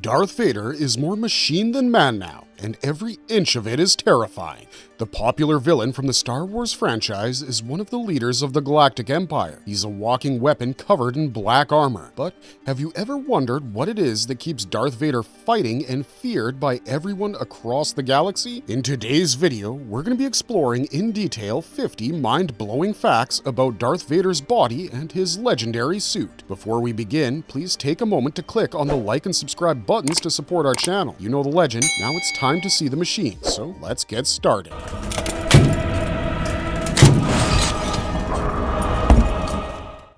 Darth Vader is more machine than man now, and every inch of it is terrifying. The popular villain from the Star Wars franchise is one of the leaders of the Galactic Empire. He's a walking weapon covered in black armor. But have you ever wondered what it is that keeps Darth Vader fighting and feared by everyone across the galaxy? In today's video, we're going to be exploring in detail 50 mind-blowing facts about Darth Vader's body and his legendary suit. Before we begin, please take a moment to click on the like and subscribe buttons to support our channel. You know the legend, now it's time to see the machine, so let's get started.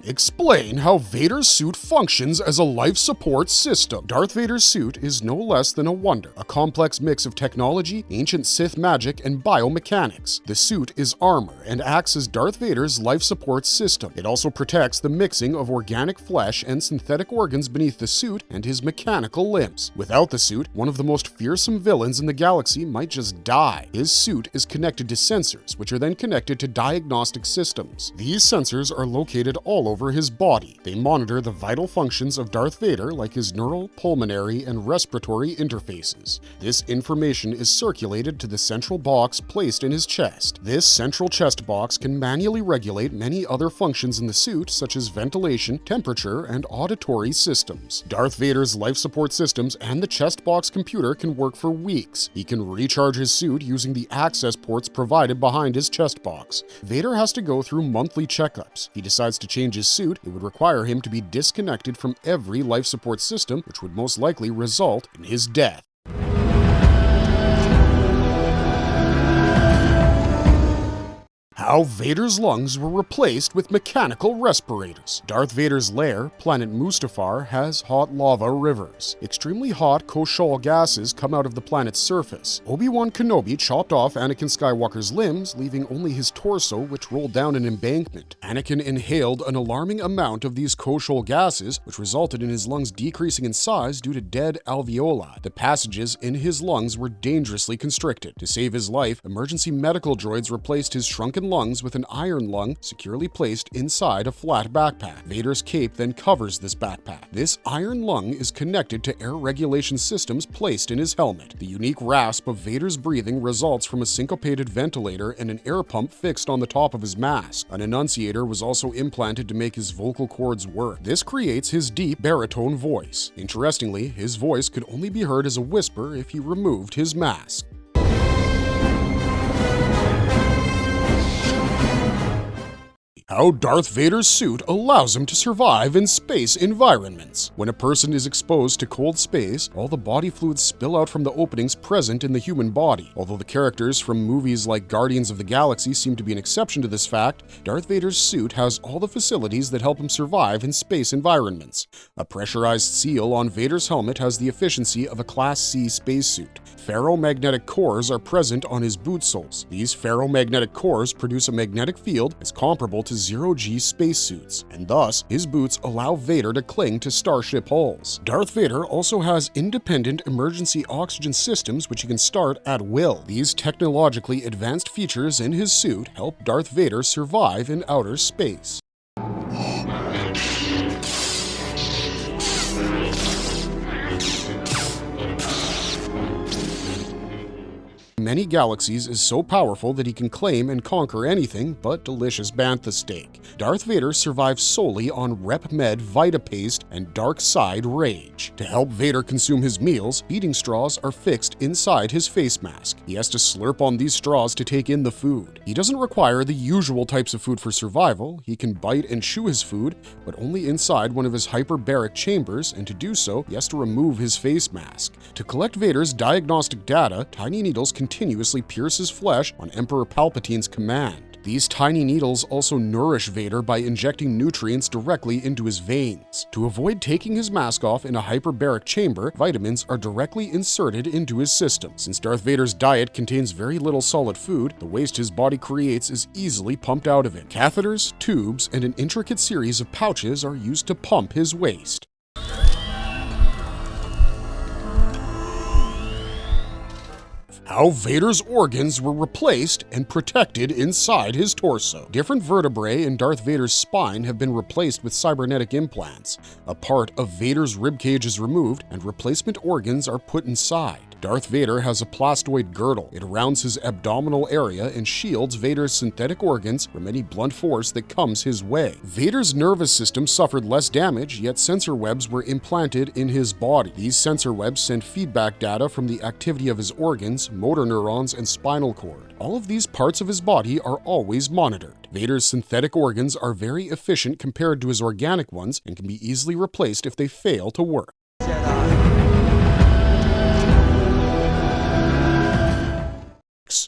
Explain how Vader's suit functions as a life support system. Darth Vader's suit is no less than a wonder, a complex mix of technology, ancient Sith magic, and biomechanics. The suit is armor and acts as Darth Vader's life support system. It also protects the mixing of organic flesh and synthetic organs beneath the suit and his mechanical limbs. Without the suit, one of the most fearsome villains in the galaxy might just die. His suit is connected to sensors, which are then connected to diagnostic systems. These sensors are located all over his body. They monitor the vital functions of Darth Vader, like his neural, pulmonary, and respiratory interfaces. This information is circulated to the central box placed in his chest. This central chest box can manually regulate many other functions in the suit, such as ventilation, temperature, and auditory systems. Darth Vader's life support systems and the chest box computer can work for weeks. He can recharge his suit using the access ports provided behind his chest box. Vader has to go through monthly checkups. If he decides to change his suit, it would require him to be disconnected from every life support system, which would most likely result in his death. How Vader's lungs were replaced with mechanical respirators. Darth Vader's lair, planet Mustafar, has hot lava rivers. Extremely hot Koshal gases come out of the planet's surface. Obi-Wan Kenobi chopped off Anakin Skywalker's limbs, leaving only his torso, which rolled down an embankment. Anakin inhaled an alarming amount of these Koshal gases, which resulted in his lungs decreasing in size due to dead alveoli. The passages in his lungs were dangerously constricted. To save his life, emergency medical droids replaced his shrunken lungs with an iron lung securely placed inside a flat backpack. Vader's cape then covers this backpack. This iron lung is connected to air regulation systems placed in his helmet. The unique rasp of Vader's breathing results from a syncopated ventilator and an air pump fixed on the top of his mask. An enunciator was also implanted to make his vocal cords work. This creates his deep baritone voice. Interestingly, his voice could only be heard as a whisper if he removed his mask. How Darth Vader's suit allows him to survive in space environments. When a person is exposed to cold space, all the body fluids spill out from the openings present in the human body. Although the characters from movies like Guardians of the Galaxy seem to be an exception to this fact, Darth Vader's suit has all the facilities that help him survive in space environments. A pressurized seal on Vader's helmet has the efficiency of a Class C spacesuit. Ferromagnetic cores are present on his boot soles. These ferromagnetic cores produce a magnetic field as comparable to zero-G spacesuits, and thus his boots allow Vader to cling to starship hulls. Darth Vader also has independent emergency oxygen systems which he can start at will. These technologically advanced features in his suit help Darth Vader survive in outer space. Many galaxies is so powerful that he can claim and conquer anything but delicious bantha steak. Darth Vader survives solely on Rep Med Vita Paste and Dark Side Rage. To help Vader consume his meals, feeding straws are fixed inside his face mask. He has to slurp on these straws to take in the food. He doesn't require the usual types of food for survival. He can bite and chew his food, but only inside one of his hyperbaric chambers, and to do so, he has to remove his face mask. To collect Vader's diagnostic data, tiny needles continuously pierce his flesh on Emperor Palpatine's command. These tiny needles also nourish Vader by injecting nutrients directly into his veins. To avoid taking his mask off in a hyperbaric chamber, vitamins are directly inserted into his system. Since Darth Vader's diet contains very little solid food, the waste his body creates is easily pumped out of it. Catheters, tubes, and an intricate series of pouches are used to pump his waste. How Vader's organs were replaced and protected inside his torso. Different vertebrae in Darth Vader's spine have been replaced with cybernetic implants. A part of Vader's ribcage is removed and replacement organs are put inside. Darth Vader has a plastoid girdle. It surrounds his abdominal area and shields Vader's synthetic organs from any blunt force that comes his way. Vader's nervous system suffered less damage, yet sensor webs were implanted in his body. These sensor webs send feedback data from the activity of his organs, motor neurons, and spinal cord. All of these parts of his body are always monitored. Vader's synthetic organs are very efficient compared to his organic ones and can be easily replaced if they fail to work.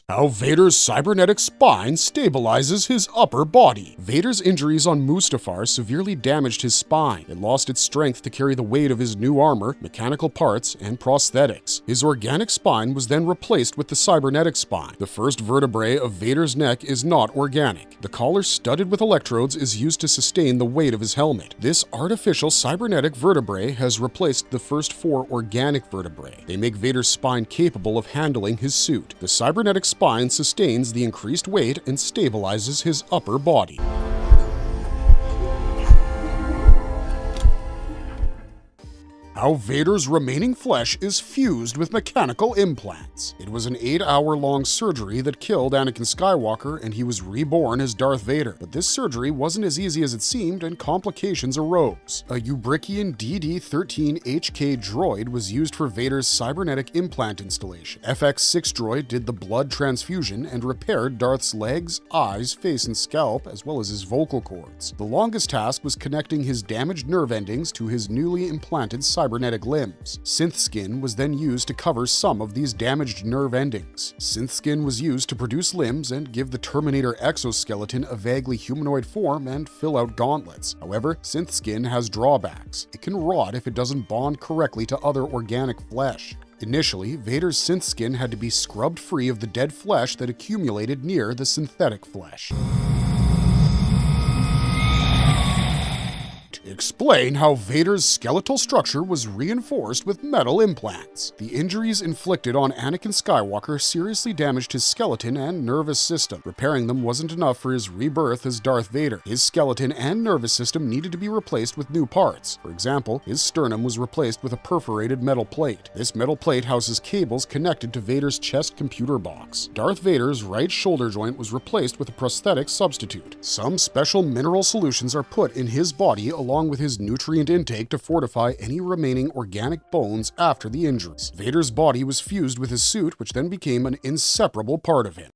How Vader's cybernetic spine stabilizes his upper body. Vader's injuries on Mustafar severely damaged his spine. It lost its strength to carry the weight of his new armor, mechanical parts, and prosthetics. His organic spine was then replaced with the cybernetic spine. The first vertebrae of Vader's neck is not organic. The collar studded with electrodes is used to sustain the weight of his helmet. This artificial cybernetic vertebrae has replaced the first 4 organic vertebrae. They make Vader's spine capable of handling his suit. The cybernetic spine sustains the increased weight and stabilizes his upper body. How Vader's remaining flesh is fused with mechanical implants. It was an 8-hour-long surgery that killed Anakin Skywalker and he was reborn as Darth Vader. But this surgery wasn't as easy as it seemed and complications arose. A Ubrikian DD-13HK droid was used for Vader's cybernetic implant installation. FX-6 droid did the blood transfusion and repaired Darth's legs, eyes, face, and scalp, as well as his vocal cords. The longest task was connecting his damaged nerve endings to his newly implanted cybernetic limbs. Synth skin was then used to cover some of these damaged nerve endings. Synth skin was used to produce limbs and give the Terminator exoskeleton a vaguely humanoid form and fill out gauntlets. However, synth skin has drawbacks. It can rot if it doesn't bond correctly to other organic flesh. Initially, Vader's synth skin had to be scrubbed free of the dead flesh that accumulated near the synthetic flesh. Explain how Vader's skeletal structure was reinforced with metal implants. The injuries inflicted on Anakin Skywalker seriously damaged his skeleton and nervous system. Repairing them wasn't enough for his rebirth as Darth Vader. His skeleton and nervous system needed to be replaced with new parts. For example, his sternum was replaced with a perforated metal plate. This metal plate houses cables connected to Vader's chest computer box. Darth Vader's right shoulder joint was replaced with a prosthetic substitute. Some special mineral solutions are put in his body along with his nutrient intake to fortify any remaining organic bones after the injuries. Vader's body was fused with his suit, which then became an inseparable part of him.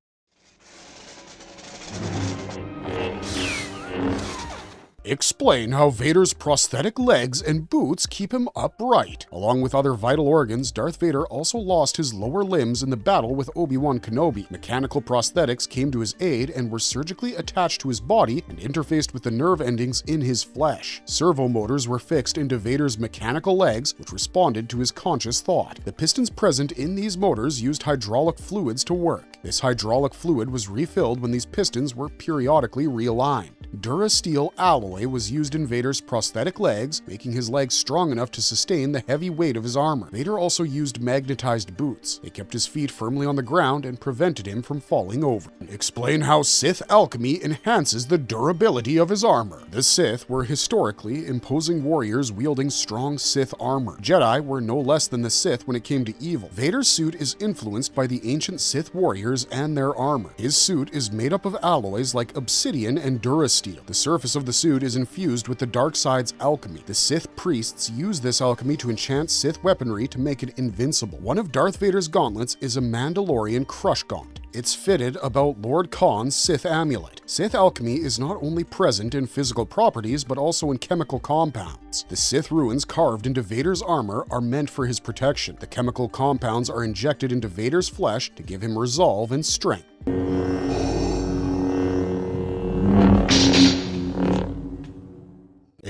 Explain how Vader's prosthetic legs and boots keep him upright. Along with other vital organs, Darth Vader also lost his lower limbs in the battle with Obi-Wan Kenobi. Mechanical prosthetics came to his aid and were surgically attached to his body and interfaced with the nerve endings in his flesh. Servo motors were fixed into Vader's mechanical legs, which responded to his conscious thought. The pistons present in these motors used hydraulic fluids to work. This hydraulic fluid was refilled when these pistons were periodically realigned. Durasteel alloy was used in Vader's prosthetic legs, making his legs strong enough to sustain the heavy weight of his armor. Vader also used magnetized boots. They kept his feet firmly on the ground and prevented him from falling over. Explain how Sith alchemy enhances the durability of his armor. The Sith were historically imposing warriors wielding strong Sith armor. Jedi were no less than the Sith when it came to evil. Vader's suit is influenced by the ancient Sith warriors and their armor. His suit is made up of alloys like obsidian and durasteel. The surface of the suit is infused with the dark side's alchemy. The Sith priests use this alchemy to enchant Sith weaponry to make it invincible. One of Darth Vader's gauntlets is a Mandalorian crush gaunt. It's fitted about Lord Khan's Sith amulet. Sith alchemy is not only present in physical properties, but also in chemical compounds. The Sith runes carved into Vader's armor are meant for his protection. The chemical compounds are injected into Vader's flesh to give him resolve and strength.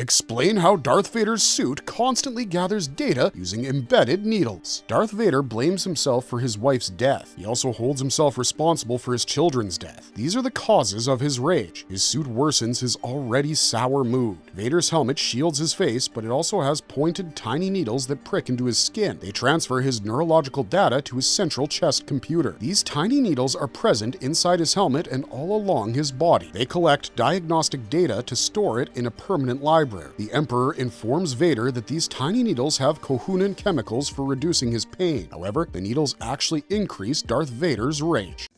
Explain how Darth Vader's suit constantly gathers data using embedded needles. Darth Vader blames himself for his wife's death. He also holds himself responsible for his children's death. These are the causes of his rage. His suit worsens his already sour mood. Vader's helmet shields his face, but it also has pointed, tiny needles that prick into his skin. They transfer his neurological data to his central chest computer. These tiny needles are present inside his helmet and all along his body. They collect diagnostic data to store it in a permanent library. The Emperor informs Vader that these tiny needles have Kohunan chemicals for reducing his pain. However, the needles actually increase Darth Vader's rage.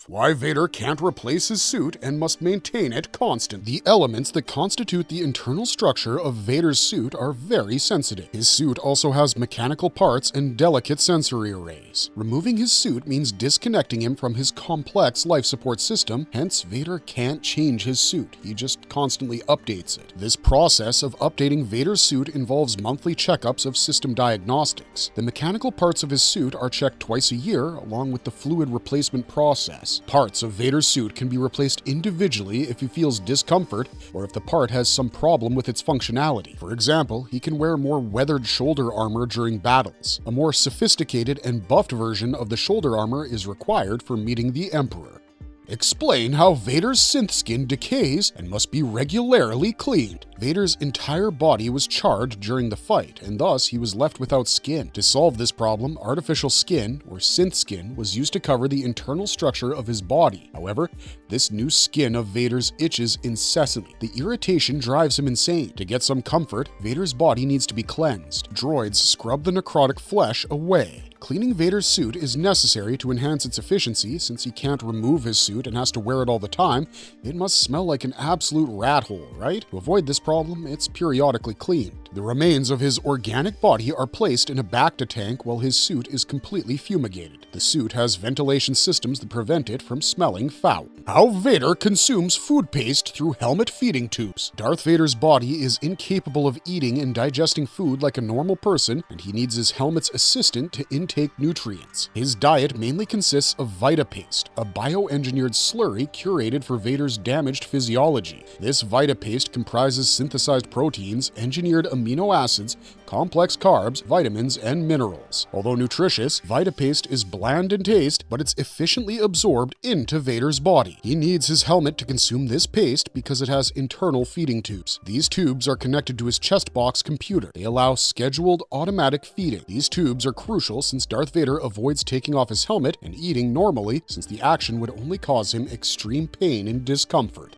Why Vader can't replace his suit and must maintain it constant. The elements that constitute the internal structure of Vader's suit are very sensitive. His suit also has mechanical parts and delicate sensory arrays. Removing his suit means disconnecting him from his complex life support system, hence Vader can't change his suit. He just constantly updates it. This process of updating Vader's suit involves monthly checkups of system diagnostics. The mechanical parts of his suit are checked twice a year, along with the fluid replacement process. Parts of Vader's suit can be replaced individually if he feels discomfort or if the part has some problem with its functionality. For example, he can wear more weathered shoulder armor during battles. A more sophisticated and buffed version of the shoulder armor is required for meeting the Emperor. Explain how Vader's synth skin decays and must be regularly cleaned. Vader's entire body was charred during the fight, and thus he was left without skin. To solve this problem, artificial skin, or synth skin, was used to cover the internal structure of his body. However, this new skin of Vader's itches incessantly. The irritation drives him insane. To get some comfort, Vader's body needs to be cleansed. Droids scrub the necrotic flesh away. Cleaning Vader's suit is necessary to enhance its efficiency. Since he can't remove his suit and has to wear it all the time, it must smell like an absolute rat hole, right? To avoid this problem, it's periodically cleaned. The remains of his organic body are placed in a Bacta tank while his suit is completely fumigated. The suit has ventilation systems that prevent it from smelling foul. How Vader consumes food paste through helmet feeding tubes. Darth Vader's body is incapable of eating and digesting food like a normal person, and he needs his helmet's assistant to intake nutrients. His diet mainly consists of Vita Paste, a bioengineered slurry curated for Vader's damaged physiology. This Vita Paste comprises synthesized proteins, engineered amino acids, complex carbs, vitamins, and minerals. Although nutritious, Vita Paste is bland in taste, but it's efficiently absorbed into Vader's body. He needs his helmet to consume this paste because it has internal feeding tubes. These tubes are connected to his chest box computer. They allow scheduled automatic feeding. These tubes are crucial since Darth Vader avoids taking off his helmet and eating normally, since the action would only cause him extreme pain and discomfort.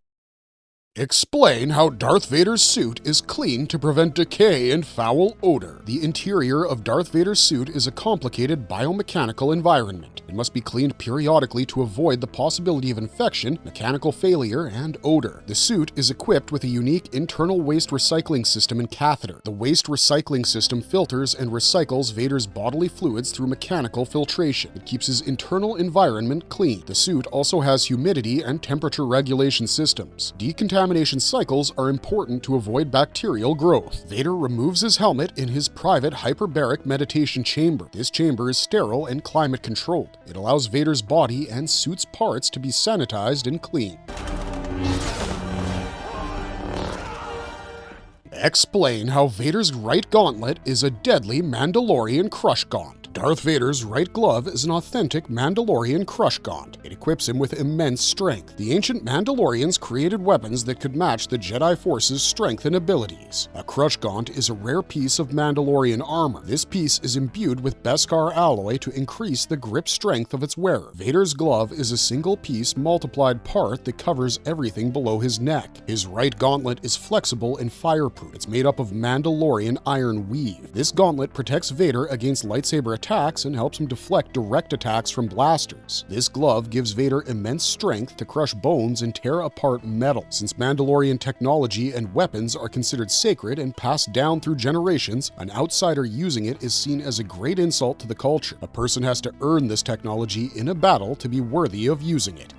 Explain how Darth Vader's suit is cleaned to prevent decay and foul odor. The interior of Darth Vader's suit is a complicated biomechanical environment. It must be cleaned periodically to avoid the possibility of infection, mechanical failure, and odor. The suit is equipped with a unique internal waste recycling system and catheter. The waste recycling system filters and recycles Vader's bodily fluids through mechanical filtration. It keeps his internal environment clean. The suit also has humidity and temperature regulation systems. Decontamination cycles are important to avoid bacterial growth. Vader removes his helmet in his private hyperbaric meditation chamber. This chamber is sterile and climate controlled. It allows Vader's body and suit's parts to be sanitized and cleaned. Explain how Vader's right gauntlet is a deadly Mandalorian crush gaunt. Darth Vader's right glove is an authentic Mandalorian crush gaunt. It equips him with immense strength. The ancient Mandalorians created weapons that could match the Jedi Force's strength and abilities. A crush gaunt is a rare piece of Mandalorian armor. This piece is imbued with Beskar alloy to increase the grip strength of its wearer. Vader's glove is a single-piece multiplied part that covers everything below his neck. His right gauntlet is flexible and fireproof. It's made up of Mandalorian iron weave. This gauntlet protects Vader against lightsaber attacks and helps him deflect direct attacks from blasters. This glove gives Vader immense strength to crush bones and tear apart metal. Since Mandalorian technology and weapons are considered sacred and passed down through generations, an outsider using it is seen as a great insult to the culture. A person has to earn this technology in a battle to be worthy of using it.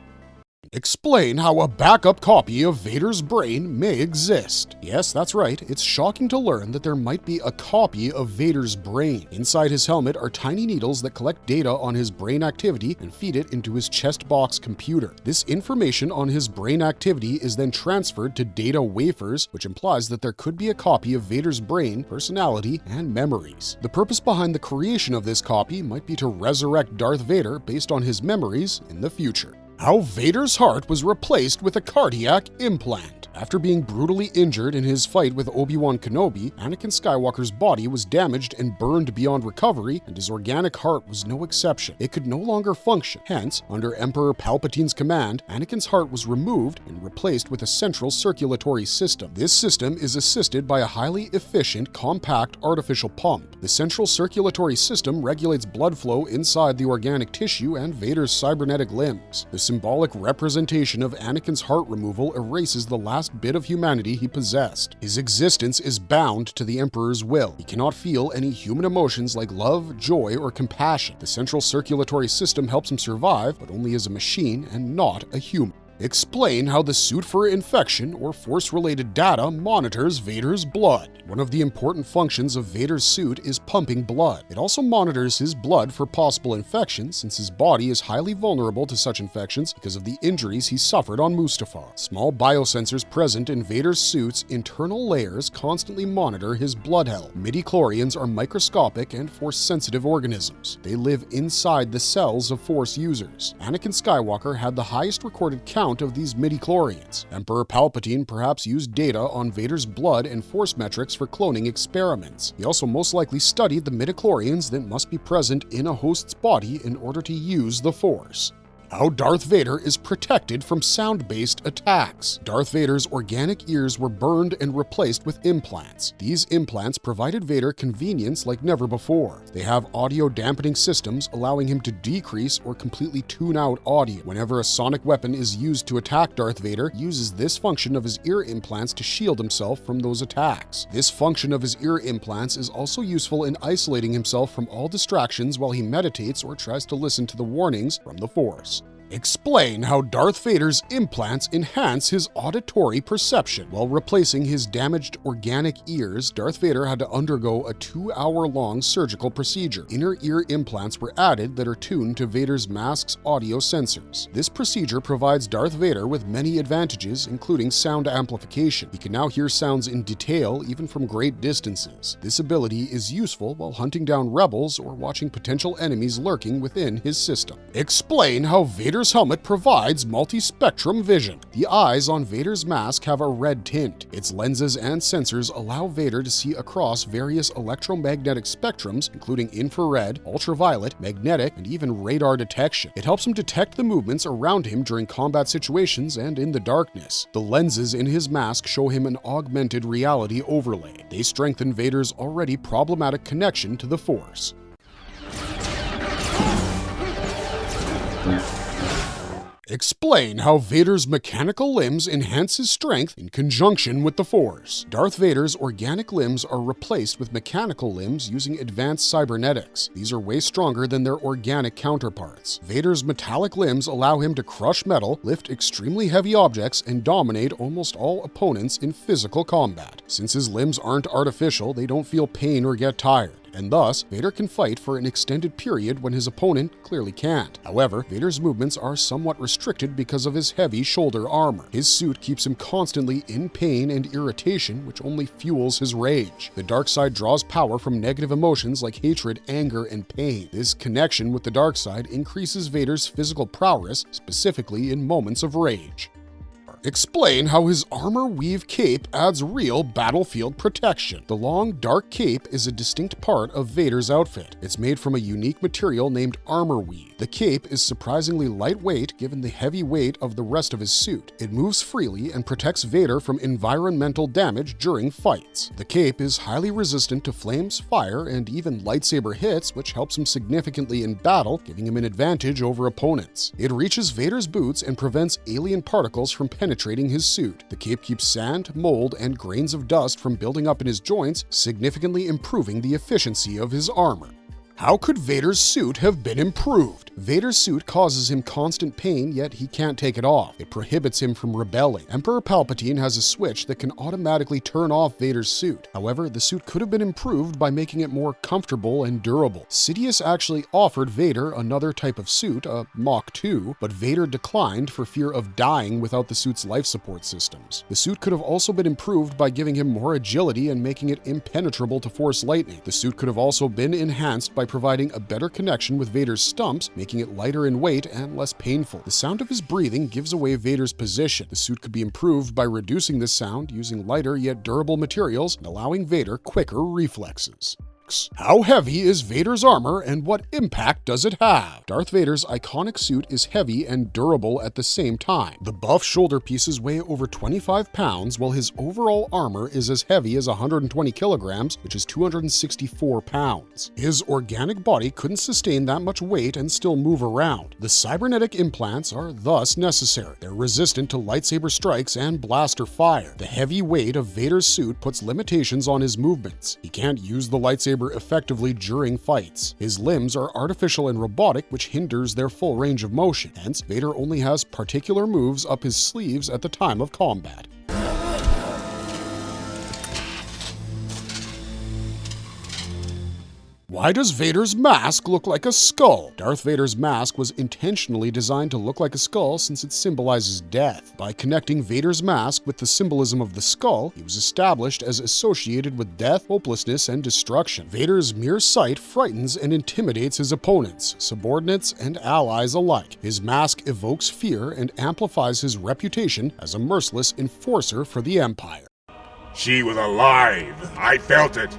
Explain how a backup copy of Vader's brain may exist. Yes, that's right. It's shocking to learn that there might be a copy of Vader's brain. Inside his helmet are tiny needles that collect data on his brain activity and feed it into his chest box computer. This information on his brain activity is then transferred to data wafers, which implies that there could be a copy of Vader's brain, personality, and memories. The purpose behind the creation of this copy might be to resurrect Darth Vader based on his memories in the future. How Vader's heart was replaced with a cardiac implant. After being brutally injured in his fight with Obi-Wan Kenobi, Anakin Skywalker's body was damaged and burned beyond recovery, and his organic heart was no exception. It could no longer function. Hence, under Emperor Palpatine's command, Anakin's heart was removed and replaced with a central circulatory system. This system is assisted by a highly efficient, compact artificial pump. The central circulatory system regulates blood flow inside the organic tissue and Vader's cybernetic limbs. The symbolic representation of Anakin's heart removal erases the last bit of humanity he possessed. His existence is bound to the Emperor's will. He cannot feel any human emotions like love, joy, or compassion. The central circulatory system helps him survive, but only as a machine and not a human. Explain how the suit for infection or force-related data monitors Vader's blood. One of the important functions of Vader's suit is pumping blood. It also monitors his blood for possible infections, since his body is highly vulnerable to such infections because of the injuries he suffered on Mustafar. Small biosensors present in Vader's suit's internal layers constantly monitor his blood health. Midichlorians are microscopic and force-sensitive organisms. They live inside the cells of Force users. Anakin Skywalker had the highest recorded count of these midichlorians. Emperor Palpatine perhaps used data on Vader's blood and force metrics for cloning experiments. He also most likely studied the midichlorians that must be present in a host's body in order to use the Force. How Darth Vader is protected from sound-based attacks. Darth Vader's organic ears were burned and replaced with implants. These implants provided Vader convenience like never before. They have audio dampening systems, allowing him to decrease or completely tune out audio. Whenever a sonic weapon is used to attack Darth Vader, he uses this function of his ear implants to shield himself from those attacks. This function of his ear implants is also useful in isolating himself from all distractions while he meditates or tries to listen to the warnings from the Force. Explain how Darth Vader's implants enhance his auditory perception. While replacing his damaged organic ears, Darth Vader had to undergo a 2-hour-long surgical procedure. Inner ear implants were added that are tuned to Vader's mask's audio sensors. This procedure provides Darth Vader with many advantages, including sound amplification. He can now hear sounds in detail, even from great distances. This ability is useful while hunting down rebels or watching potential enemies lurking within his system. Explain how Vader's helmet provides multispectrum vision. The eyes on Vader's mask have a red tint. Its lenses and sensors allow Vader to see across various electromagnetic spectrums, including infrared, ultraviolet, magnetic, and even radar detection. It helps him detect the movements around him during combat situations and in the darkness. The lenses in his mask show him an augmented reality overlay. They strengthen Vader's already problematic connection to the Force. Explain how Vader's mechanical limbs enhance his strength in conjunction with the Force. Darth Vader's organic limbs are replaced with mechanical limbs using advanced cybernetics. These are way stronger than their organic counterparts. Vader's metallic limbs allow him to crush metal, lift extremely heavy objects, and dominate almost all opponents in physical combat. Since his limbs aren't artificial, they don't feel pain or get tired. And thus, Vader can fight for an extended period when his opponent clearly can't. However, Vader's movements are somewhat restricted because of his heavy shoulder armor. His suit keeps him constantly in pain and irritation, which only fuels his rage. The dark side draws power from negative emotions like hatred, anger, and pain. This connection with the dark side increases Vader's physical prowess, specifically in moments of rage. Explain how his armorweave cape adds real battlefield protection. The long, dark cape is a distinct part of Vader's outfit. It's made from a unique material named armorweave. The cape is surprisingly lightweight given the heavy weight of the rest of his suit. It moves freely and protects Vader from environmental damage during fights. The cape is highly resistant to flames, fire, and even lightsaber hits, which helps him significantly in battle, giving him an advantage over opponents. It reaches Vader's boots and prevents alien particles from penetrating his suit. The cape keeps sand, mold, and grains of dust from building up in his joints, significantly improving the efficiency of his armor. How could Vader's suit have been improved? Vader's suit causes him constant pain, yet he can't take it off. It prohibits him from rebelling. Emperor Palpatine has a switch that can automatically turn off Vader's suit. However, the suit could have been improved by making it more comfortable and durable. Sidious actually offered Vader another type of suit, a Mach 2, but Vader declined for fear of dying without the suit's life support systems. The suit could have also been improved by giving him more agility and making it impenetrable to Force lightning. The suit could have also been enhanced by providing a better connection with Vader's stumps, making it lighter in weight and less painful. The sound of his breathing gives away Vader's position. The suit could be improved by reducing this sound using lighter yet durable materials and allowing Vader quicker reflexes. How heavy is Vader's armor and what impact does it have? Darth Vader's iconic suit is heavy and durable at the same time. The buff shoulder pieces weigh over 25 pounds, while his overall armor is as heavy as 120 kilograms, which is 264 pounds. His organic body couldn't sustain that much weight and still move around. The cybernetic implants are thus necessary. They're resistant to lightsaber strikes and blaster fire. The heavy weight of Vader's suit puts limitations on his movements. He can't use the lightsaber effectively during fights. His limbs are artificial and robotic, which hinders their full range of motion. Hence, Vader only has particular moves up his sleeves at the time of combat. Why does Vader's mask look like a skull? Darth Vader's mask was intentionally designed to look like a skull since it symbolizes death. By connecting Vader's mask with the symbolism of the skull, he was established as associated with death, hopelessness, and destruction. Vader's mere sight frightens and intimidates his opponents, subordinates, and allies alike. His mask evokes fear and amplifies his reputation as a merciless enforcer for the Empire. She was alive. I felt it.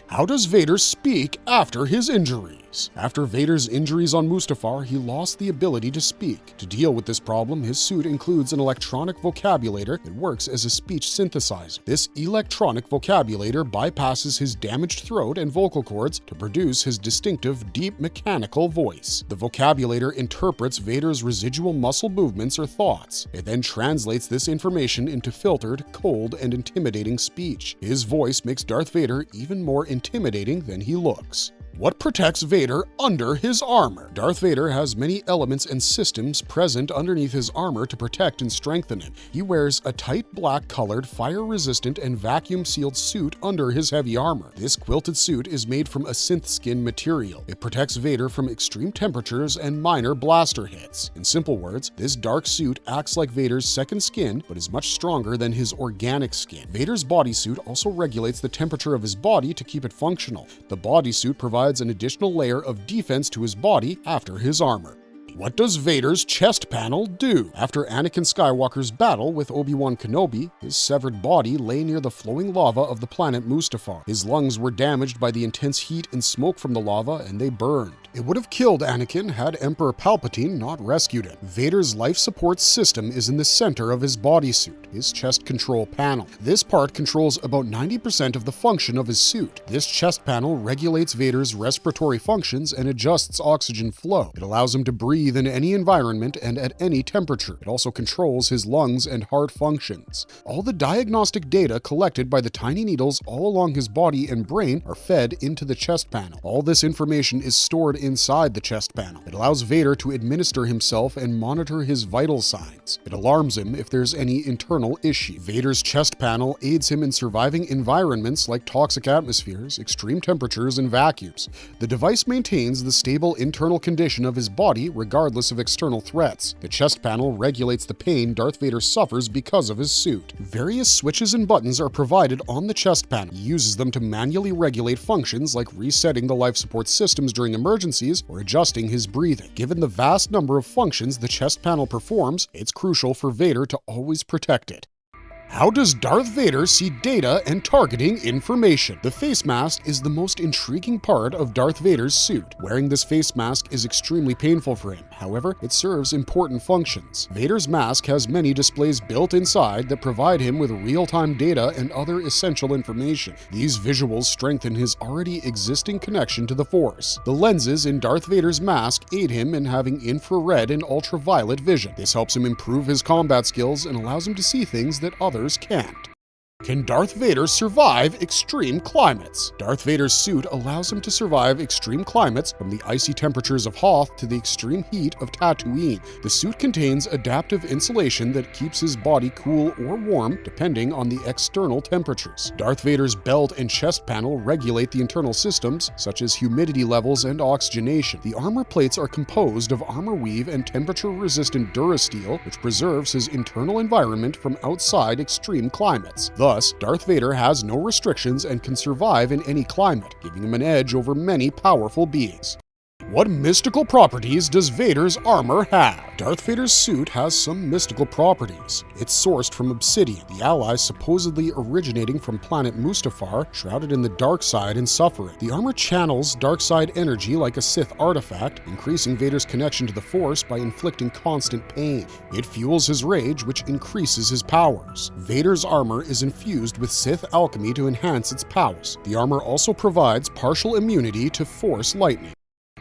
How does Vader speak after his injuries? After Vader's injuries on Mustafar, he lost the ability to speak. To deal with this problem, his suit includes an electronic vocabulator that works as a speech synthesizer. This electronic vocabulator bypasses his damaged throat and vocal cords to produce his distinctive, deep mechanical voice. The vocabulator interprets Vader's residual muscle movements or thoughts. It then translates this information into filtered, cold, and intimidating speech. His voice makes Darth Vader even more intimidating than he looks. What protects Vader under his armor? Darth Vader has many elements and systems present underneath his armor to protect and strengthen him. He wears a tight black-colored, fire-resistant, and vacuum-sealed suit under his heavy armor. This quilted suit is made from a synth skin material. It protects Vader from extreme temperatures and minor blaster hits. In simple words, this dark suit acts like Vader's second skin, but is much stronger than his organic skin. Vader's bodysuit also regulates the temperature of his body to keep it functional. The bodysuit provides an additional layer of defense to his body after his armor. What does Vader's chest panel do? After Anakin Skywalker's battle with Obi-Wan Kenobi, his severed body lay near the flowing lava of the planet Mustafar. His lungs were damaged by the intense heat and smoke from the lava, and they burned. It would have killed Anakin had Emperor Palpatine not rescued him. Vader's life support system is in the center of his bodysuit, his chest control panel. This part controls about 90% of the function of his suit. This chest panel regulates Vader's respiratory functions and adjusts oxygen flow. It allows him to breathe in any environment and at any temperature. It also controls his lungs and heart functions. All the diagnostic data collected by the tiny needles all along his body and brain are fed into the chest panel. All this information is stored inside the chest panel. It allows Vader to administer himself and monitor his vital signs. It alarms him if there's any internal issue. Vader's chest panel aids him in surviving environments like toxic atmospheres, extreme temperatures, and vacuums. The device maintains the stable internal condition of his body regardless of external threats. The chest panel regulates the pain Darth Vader suffers because of his suit. Various switches and buttons are provided on the chest panel. He uses them to manually regulate functions like resetting the life support systems during emergencies or adjusting his breathing. Given the vast number of functions the chest panel performs, it's crucial for Vader to always protect it. How does Darth Vader see data and targeting information? The face mask is the most intriguing part of Darth Vader's suit. Wearing this face mask is extremely painful for him. However, it serves important functions. Vader's mask has many displays built inside that provide him with real-time data and other essential information. These visuals strengthen his already existing connection to the Force. The lenses in Darth Vader's mask aid him in having infrared and ultraviolet vision. This helps him improve his combat skills and allows him to see things that others can't. Can Darth Vader survive extreme climates? Darth Vader's suit allows him to survive extreme climates, from the icy temperatures of Hoth to the extreme heat of Tatooine. The suit contains adaptive insulation that keeps his body cool or warm depending on the external temperatures. Darth Vader's belt and chest panel regulate the internal systems, such as humidity levels and oxygenation. The armor plates are composed of armorweave and temperature-resistant durasteel, which preserves his internal environment from outside extreme climates. Thus, Darth Vader has no restrictions and can survive in any climate, giving him an edge over many powerful beings. What mystical properties does Vader's armor have? Darth Vader's suit has some mystical properties. It's sourced from obsidian, the allies supposedly originating from planet Mustafar, shrouded in the dark side and suffering. The armor channels dark side energy like a Sith artifact, increasing Vader's connection to the Force by inflicting constant pain. It fuels his rage, which increases his powers. Vader's armor is infused with Sith alchemy to enhance its powers. The armor also provides partial immunity to Force lightning.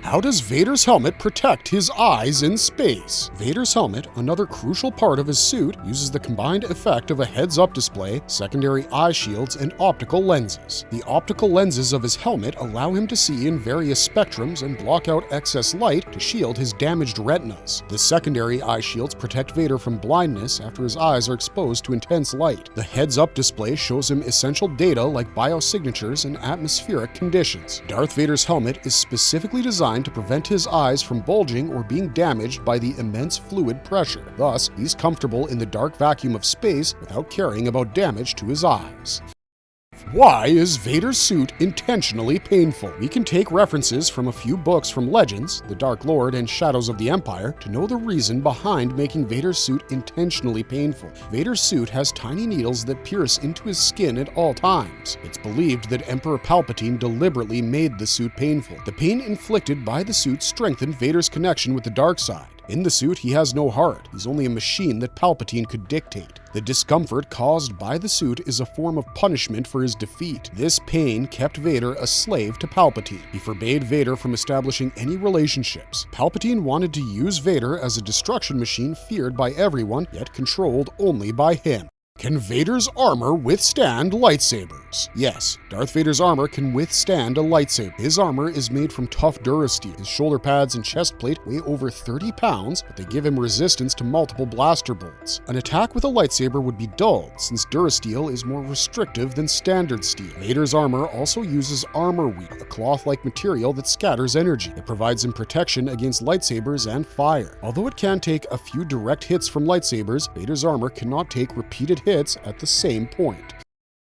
How does Vader's helmet protect his eyes in space? Vader's helmet, another crucial part of his suit, uses the combined effect of a heads-up display, secondary eye shields, and optical lenses. The optical lenses of his helmet allow him to see in various spectrums and block out excess light to shield his damaged retinas. The secondary eye shields protect Vader from blindness after his eyes are exposed to intense light. The heads-up display shows him essential data like biosignatures and atmospheric conditions. Darth Vader's helmet is specifically designed to prevent his eyes from bulging or being damaged by the immense fluid pressure. Thus, he's comfortable in the dark vacuum of space without caring about damage to his eyes. Why is Vader's suit intentionally painful? We can take references from a few books from Legends, The Dark Lord, and Shadows of the Empire to know the reason behind making Vader's suit intentionally painful. Vader's suit has tiny needles that pierce into his skin at all times. It's believed that Emperor Palpatine deliberately made the suit painful. The pain inflicted by the suit strengthened Vader's connection with the dark side. In the suit, he has no heart. He's only a machine that Palpatine could dictate. The discomfort caused by the suit is a form of punishment for his defeat. This pain kept Vader a slave to Palpatine. He forbade Vader from establishing any relationships. Palpatine wanted to use Vader as a destruction machine feared by everyone, yet controlled only by him. Can Vader's armor withstand lightsabers? Yes, Darth Vader's armor can withstand a lightsaber. His armor is made from tough durasteel. His shoulder pads and chest plate weigh over 30 pounds, but they give him resistance to multiple blaster bolts. An attack with a lightsaber would be dulled, since durasteel is more restrictive than standard steel. Vader's armor also uses armorweave, a cloth-like material that scatters energy. It provides him protection against lightsabers and fire. Although it can take a few direct hits from lightsabers, Vader's armor cannot take repeated hits at the same point.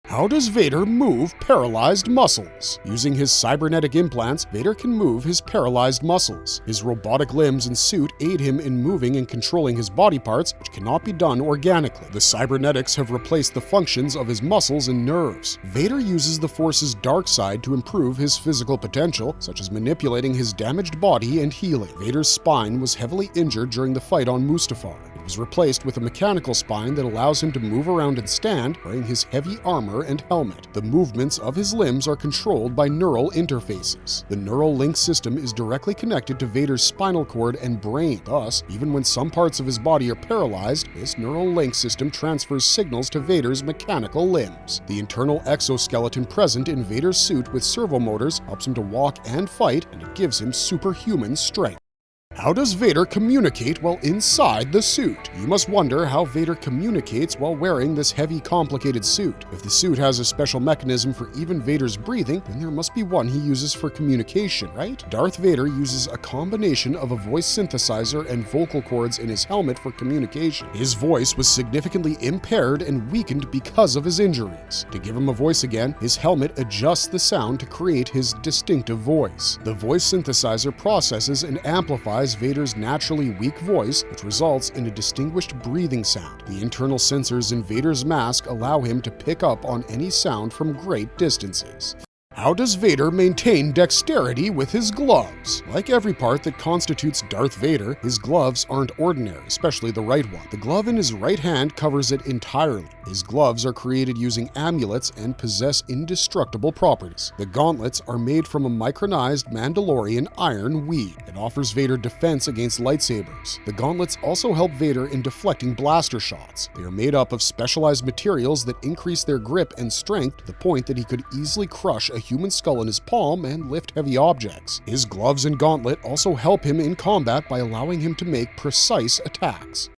How does Vader move paralyzed muscles? Using his cybernetic implants, Vader can move his paralyzed muscles. His robotic limbs and suit aid him in moving and controlling his body parts, which cannot be done organically. The cybernetics have replaced the functions of his muscles and nerves. Vader uses the Force's dark side to improve his physical potential, such as manipulating his damaged body and healing. Vader's spine was heavily injured during the fight on Mustafar. It was replaced with a mechanical spine that allows him to move around and stand, wearing his heavy armor and helmet. The movements of his limbs are controlled by neural interfaces. The neural link system is directly connected to Vader's spinal cord and brain. Thus, even when some parts of his body are paralyzed, this neural link system transfers signals to Vader's mechanical limbs. The internal exoskeleton present in Vader's suit with servo motors helps him to walk and fight, and it gives him superhuman strength. How does Vader communicate while inside the suit? You must wonder how Vader communicates while wearing this heavy, complicated suit. If the suit has a special mechanism for even Vader's breathing, then there must be one he uses for communication, right? Darth Vader uses a combination of a voice synthesizer and vocal cords in his helmet for communication. His voice was significantly impaired and weakened because of his injuries. To give him a voice again, his helmet adjusts the sound to create his distinctive voice. The voice synthesizer processes and amplifies Vader's naturally weak voice, which results in a distinguished breathing sound. The internal sensors in Vader's mask allow him to pick up on any sound from great distances. How does Vader maintain dexterity with his gloves? Like every part that constitutes Darth Vader, his gloves aren't ordinary, especially the right one. The glove in his right hand covers it entirely. His gloves are created using amulets and possess indestructible properties. The gauntlets are made from a micronized Mandalorian iron weave. It offers Vader defense against lightsabers. The gauntlets also help Vader in deflecting blaster shots. They are made up of specialized materials that increase their grip and strength to the point that he could easily crush a human skull in his palm and lift heavy objects. His gloves and gauntlet also help him in combat by allowing him to make precise attacks.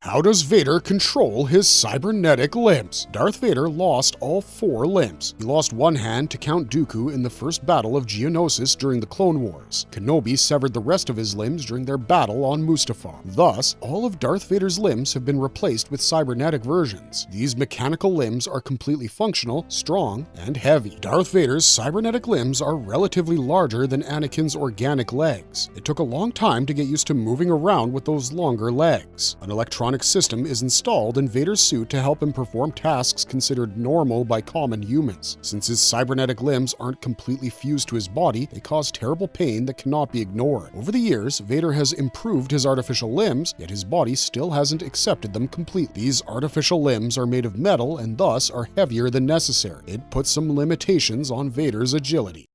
How does Vader control his cybernetic limbs? Darth Vader lost all 4 limbs. He lost one hand to Count Dooku in the first battle of Geonosis during the Clone Wars. Kenobi severed the rest of his limbs during their battle on Mustafar. Thus, all of Darth Vader's limbs have been replaced with cybernetic versions. These mechanical limbs are completely functional, strong, and heavy. Darth Vader's cybernetic limbs are relatively larger than Anakin's organic legs. It took a long time to get used to moving around with those longer legs. An electronic system is installed in Vader's suit to help him perform tasks considered normal by common humans. Since his cybernetic limbs aren't completely fused to his body, they cause terrible pain that cannot be ignored. Over the years, Vader has improved his artificial limbs, yet his body still hasn't accepted them completely. These artificial limbs are made of metal and thus are heavier than necessary. It puts some limitations on Vader's agility.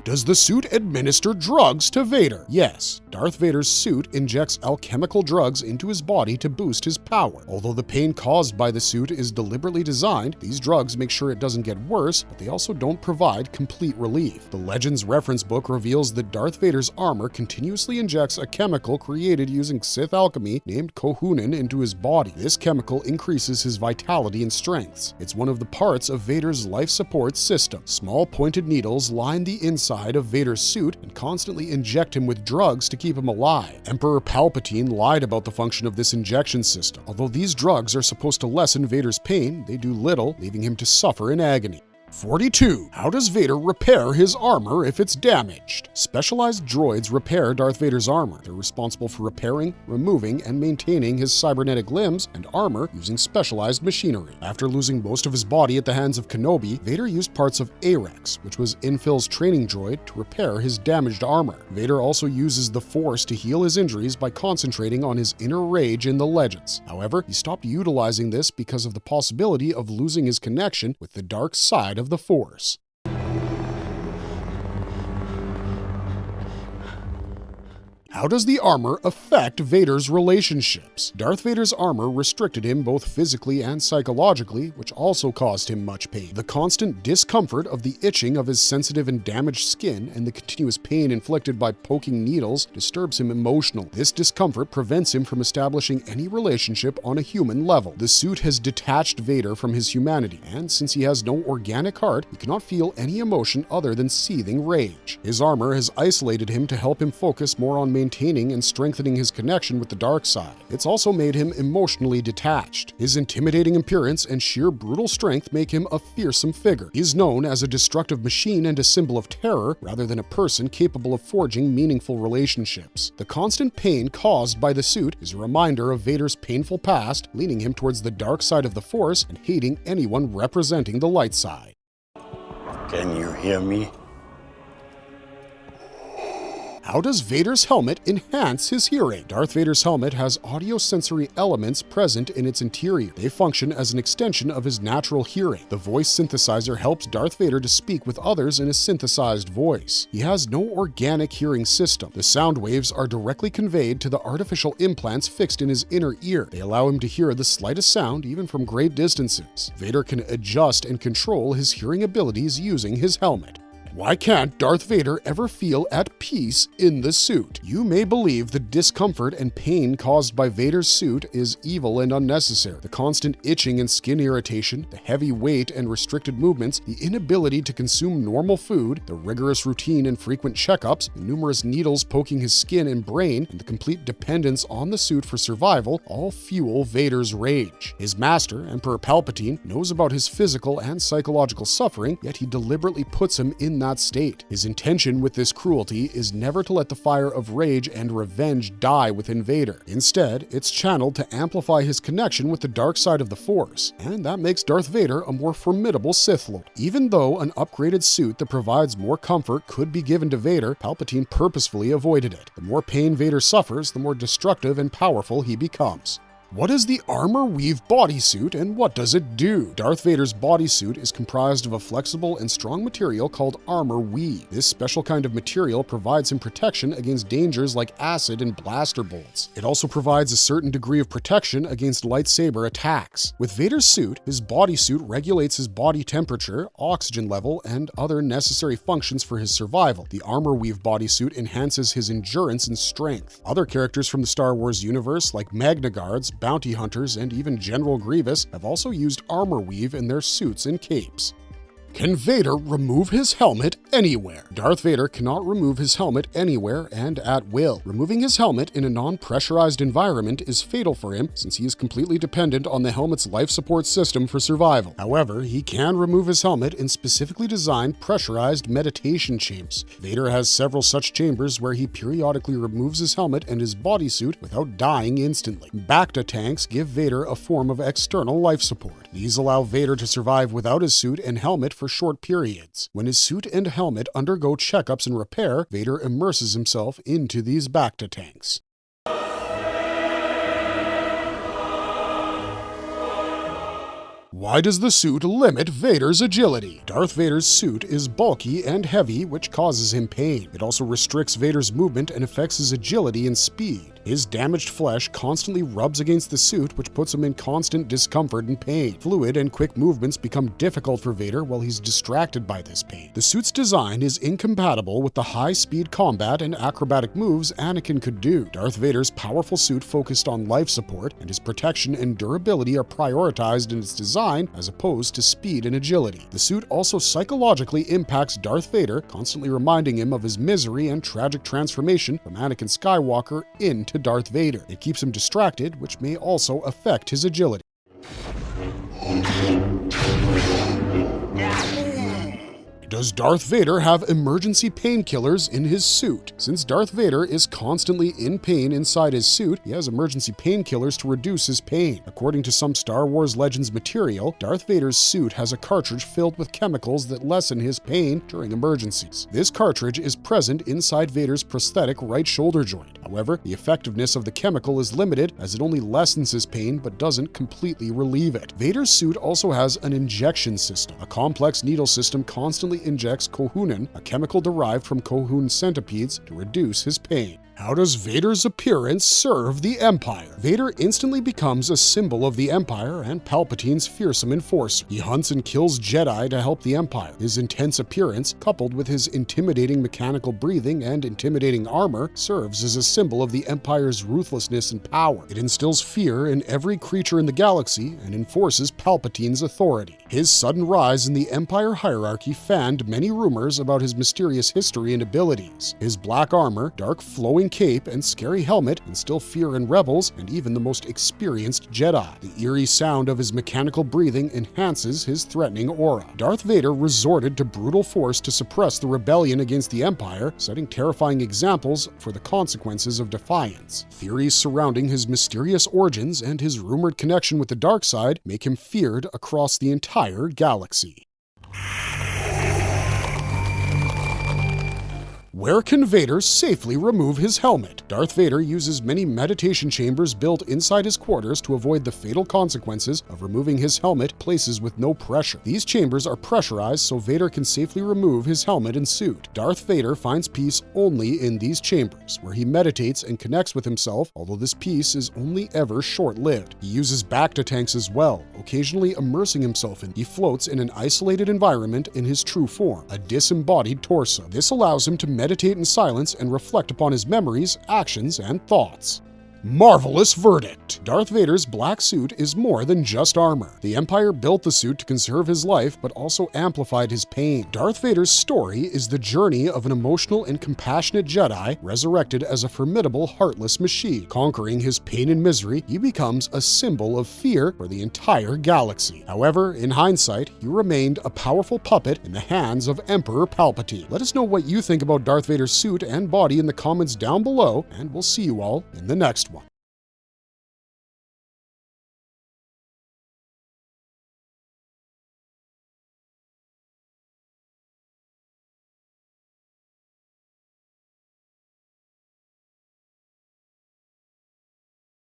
Does the suit administer drugs to Vader? Yes, Darth Vader's suit injects alchemical drugs into his body to boost his power. Although the pain caused by the suit is deliberately designed, these drugs make sure it doesn't get worse, but they also don't provide complete relief. The Legends reference book reveals that Darth Vader's armor continuously injects a chemical created using Sith alchemy named Kohunin into his body. This chemical increases his vitality and strengths. It's one of the parts of Vader's life support system. Small pointed needles line the inside of Vader's suit and constantly inject him with drugs to keep him alive. Emperor Palpatine lied about the function of this injection system. Although these drugs are supposed to lessen Vader's pain, they do little, leaving him to suffer in agony. 42. How does Vader repair his armor if it's damaged? Specialized droids repair Darth Vader's armor. They're responsible for repairing, removing, and maintaining his cybernetic limbs and armor using specialized machinery. After losing most of his body at the hands of Kenobi, Vader used parts of Arex, which was Infil's training droid, to repair his damaged armor. Vader also uses the Force to heal his injuries by concentrating on his inner rage in the Legends. However, he stopped utilizing this because of the possibility of losing his connection with the dark side of the Force. How does the armor affect Vader's relationships? Darth Vader's armor restricted him both physically and psychologically, which also caused him much pain. The constant discomfort of the itching of his sensitive and damaged skin and the continuous pain inflicted by poking needles disturbs him emotionally. This discomfort prevents him from establishing any relationship on a human level. The suit has detached Vader from his humanity, and since he has no organic heart, he cannot feel any emotion other than seething rage. His armor has isolated him to help him focus more on maintaining and strengthening his connection with the dark side. It's also made him emotionally detached. His intimidating appearance and sheer brutal strength make him a fearsome figure. He's known as a destructive machine and a symbol of terror, rather than a person capable of forging meaningful relationships. The constant pain caused by the suit is a reminder of Vader's painful past, leaning him towards the dark side of the Force and hating anyone representing the light side. Can you hear me? How does Vader's helmet enhance his hearing? Darth Vader's helmet has audio-sensory elements present in its interior. They function as an extension of his natural hearing. The voice synthesizer helps Darth Vader to speak with others in a synthesized voice. He has no organic hearing system. The sound waves are directly conveyed to the artificial implants fixed in his inner ear. They allow him to hear the slightest sound, even from great distances. Vader can adjust and control his hearing abilities using his helmet. Why can't Darth Vader ever feel at peace in the suit? You may believe the discomfort and pain caused by Vader's suit is evil and unnecessary. The constant itching and skin irritation, the heavy weight and restricted movements, the inability to consume normal food, the rigorous routine and frequent checkups, the numerous needles poking his skin and brain, and the complete dependence on the suit for survival all fuel Vader's rage. His master, Emperor Palpatine, knows about his physical and psychological suffering, yet he deliberately puts him in in that state. His intention with this cruelty is never to let the fire of rage and revenge die within Vader. Instead, it's channeled to amplify his connection with the dark side of the Force, and that makes Darth Vader a more formidable Sith Lord. Even though an upgraded suit that provides more comfort could be given to Vader, Palpatine purposefully avoided it. The more pain Vader suffers, the more destructive and powerful he becomes. What is the armorweave bodysuit and what does it do? Darth Vader's bodysuit is comprised of a flexible and strong material called armorweave. This special kind of material provides him protection against dangers like acid and blaster bolts. It also provides a certain degree of protection against lightsaber attacks. With Vader's suit, his bodysuit regulates his body temperature, oxygen level, and other necessary functions for his survival. The armorweave bodysuit enhances his endurance and strength. Other characters from the Star Wars universe, like Magna Guards, bounty hunters, and even General Grievous have also used armorweave in their suits and capes. Can Vader remove his helmet anywhere? Darth Vader cannot remove his helmet anywhere and at will. Removing his helmet in a non-pressurized environment is fatal for him since he is completely dependent on the helmet's life support system for survival. However, he can remove his helmet in specifically designed pressurized meditation chambers. Vader has several such chambers where he periodically removes his helmet and his bodysuit without dying instantly. Bacta tanks give Vader a form of external life support. These allow Vader to survive without his suit and helmet for short periods. When his suit and helmet undergo checkups and repair, Vader immerses himself into these Bacta tanks. Why does the suit limit Vader's agility? Darth Vader's suit is bulky and heavy, which causes him pain. It also restricts Vader's movement and affects his agility and speed. His damaged flesh constantly rubs against the suit, which puts him in constant discomfort and pain. Fluid and quick movements become difficult for Vader while he's distracted by this pain. The suit's design is incompatible with the high-speed combat and acrobatic moves Anakin could do. Darth Vader's powerful suit focused on life support, and his protection and durability are prioritized in its design as opposed to speed and agility. The suit also psychologically impacts Darth Vader, constantly reminding him of his misery and tragic transformation from Anakin Skywalker into Darth Vader. It keeps him distracted, which may also affect his agility. Does Darth Vader have emergency painkillers in his suit? Since Darth Vader is constantly in pain inside his suit, he has emergency painkillers to reduce his pain. According to some Star Wars Legends material, Darth Vader's suit has a cartridge filled with chemicals that lessen his pain during emergencies. This cartridge is present inside Vader's prosthetic right shoulder joint. However, the effectiveness of the chemical is limited as it only lessens his pain but doesn't completely relieve it. Vader's suit also has an injection system. A complex needle system constantly injects cohunin, a chemical derived from cohoon centipedes, to reduce his pain. How does Vader's appearance serve the Empire? Vader instantly becomes a symbol of the Empire and Palpatine's fearsome enforcer. He hunts and kills Jedi to help the Empire. His intense appearance, coupled with his intimidating mechanical breathing and intimidating armor, serves as a symbol of the Empire's ruthlessness and power. It instills fear in every creature in the galaxy and enforces Palpatine's authority. His sudden rise in the Empire hierarchy fanned many rumors about his mysterious history and abilities. His black armor, dark flowing cape, and scary helmet instill fear in rebels and even the most experienced Jedi. The eerie sound of his mechanical breathing enhances his threatening aura. Darth Vader resorted to brutal force to suppress the rebellion against the Empire, setting terrifying examples for the consequences of defiance. Theories surrounding his mysterious origins and his rumored connection with the dark side make him feared across the entire galaxy. Where can Vader safely remove his helmet? Darth Vader uses many meditation chambers built inside his quarters to avoid the fatal consequences of removing his helmet places with no pressure. These chambers are pressurized so Vader can safely remove his helmet and suit. Darth Vader finds peace only in these chambers, where he meditates and connects with himself, although this peace is only ever short-lived. He uses Bacta tanks as well, occasionally immersing himself in. He floats in an isolated environment in his true form, a disembodied torso. This allows him to meditate in silence and reflect upon his memories, actions, and thoughts. Marvelous verdict! Darth Vader's black suit is more than just armor. The Empire built the suit to conserve his life, but also amplified his pain. Darth Vader's story is the journey of an emotional and compassionate Jedi resurrected as a formidable, heartless machine. Conquering his pain and misery, he becomes a symbol of fear for the entire galaxy. However, in hindsight, he remained a powerful puppet in the hands of Emperor Palpatine. Let us know what you think about Darth Vader's suit and body in the comments down below, and we'll see you all in the next one.